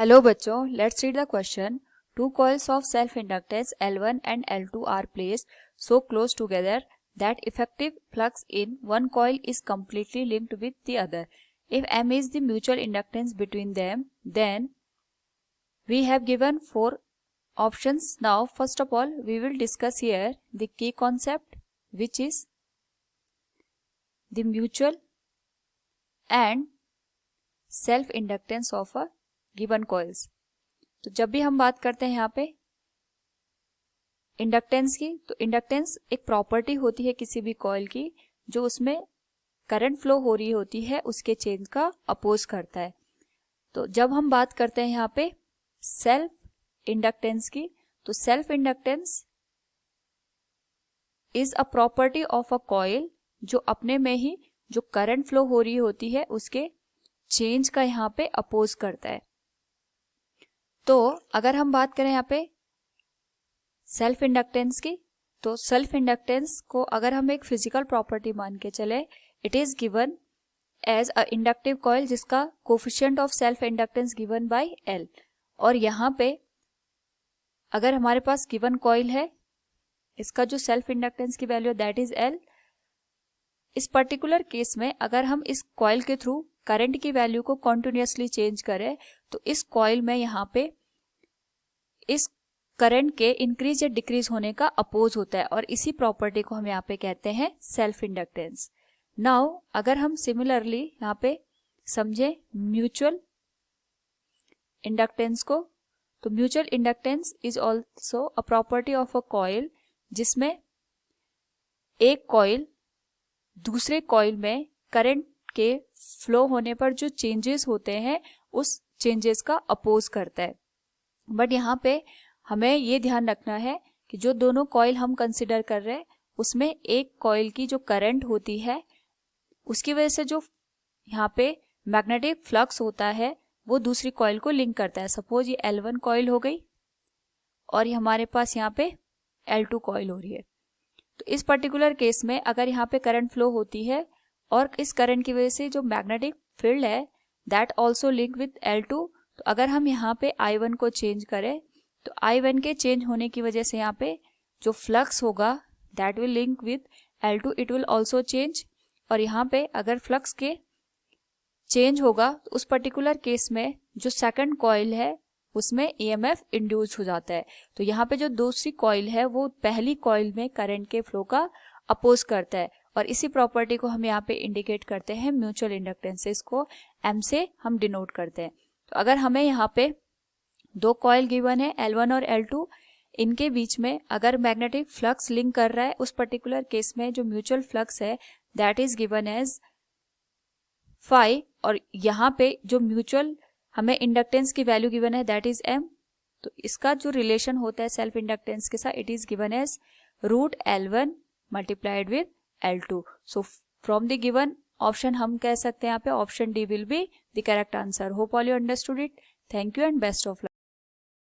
Hello बच्चों, let's read the question. Two coils of self inductance L1 and L2 are placed so close together that effective flux in one coil is completely linked with the other. If M is the mutual inductance between them, then we have given four options. Now first of all, we will discuss here the key concept, which is the mutual and self inductance of a given coils. तो जब भी हम बात करते हैं यहाँ पे inductance की, तो इंडक्टेंस एक प्रॉपर्टी होती है किसी भी कॉइल की जो उसमें करंट फ्लो हो रही होती है उसके चेंज का अपोज करता है। तो जब हम बात करते हैं यहाँ पे सेल्फ इंडक्टेंस की, तो self inductance is a property of a coil जो अपने में ही जो करंट फ्लो हो रही होती है उसके चेंज का यहाँ पे अपोज करता है। तो अगर हम बात करें यहाँ पे सेल्फ इंडक्टेंस की, तो सेल्फ इंडक्टेंस को अगर हम एक फिजिकल प्रॉपर्टी मान के चले, it is given as a inductive coil जिसका coefficient of self inductance given by L। और यहाँ पे अगर हमारे पास गिवन कॉइल है, इसका जो सेल्फ इंडक्टेंस की वैल्यू दैट इज L। इस पर्टिकुलर केस में अगर हम इस कॉइल के थ्रू करंट की वैल्यू को कॉन्टिन्यूसली चेंज करें, तो इस कॉइल में यहाँ पे इस करंट के इंक्रीज या डिक्रीज होने का अपोज होता है और इसी प्रॉपर्टी को हम यहाँ पे कहते हैं सेल्फ इंडक्टेंस। नाउ अगर हम सिमिलरली यहाँ पे समझे म्यूचुअल इंडक्टेंस को, तो mutual inductance is also a property of a coil जिसमें एक कॉइल दूसरे कॉइल में करंट के फ्लो होने पर जो चेंजेस होते हैं उस चेंजेस का अपोज करता है। बट यहाँ पे हमें ये ध्यान रखना है कि जो दोनों कॉइल हम कंसिडर कर रहे हैं उसमें एक कॉइल की जो करंट होती है उसकी वजह से जो यहाँ पे मैग्नेटिक फ्लक्स होता है वो दूसरी कॉइल को लिंक करता है। सपोज ये L1 कॉइल हो गई और ये हमारे पास यहाँ पे L2 कॉइल हो रही है। तो इस पर्टिकुलर केस में अगर यहाँ पे करंट फ्लो होती है और इस करंट की वजह से जो मैग्नेटिक फील्ड है that also link with L2, तो अगर हम यहाँ पे I1 को चेंज करें तो I1 के चेंज होने की वजह से यहाँ पे जो फ्लक्स होगा that will link with L2, it will also change. और यहाँ पे अगर फ्लक्स के चेंज होगा तो उस पर्टिकुलर केस में जो सेकंड कॉइल है उसमें EMF इंड्यूस हो जाता है। तो यहाँ पे जो दूसरी कॉइल है वो पहली कॉइल में करंट के फ्लो का अपोज करता है और इसी प्रॉपर्टी को हम यहाँ पे इंडिकेट करते हैं म्यूचुअल इंडक्टेंसेस को M से हम डिनोट करते हैं। तो अगर हमें यहाँ पे दो कॉइल गिवन है L1 और L2, इनके बीच में अगर मैग्नेटिक फ्लक्स लिंक कर रहा है उस पर्टिकुलर केस में जो म्यूचुअल फ्लक्स है that is given as phi, और यहाँ पे जो म्यूचुअल हमें इंडक्टेंस की वैल्यू गिवन है दैट इज M। तो इसका जो रिलेशन होता है सेल्फ इंडक्टेंस के साथ it is given as √L1 multiplied with L2। So from the given option हम कह सकते हैं यहाँ पे option D will be the correct answer. Hope all you understood it. Thank you and best of luck.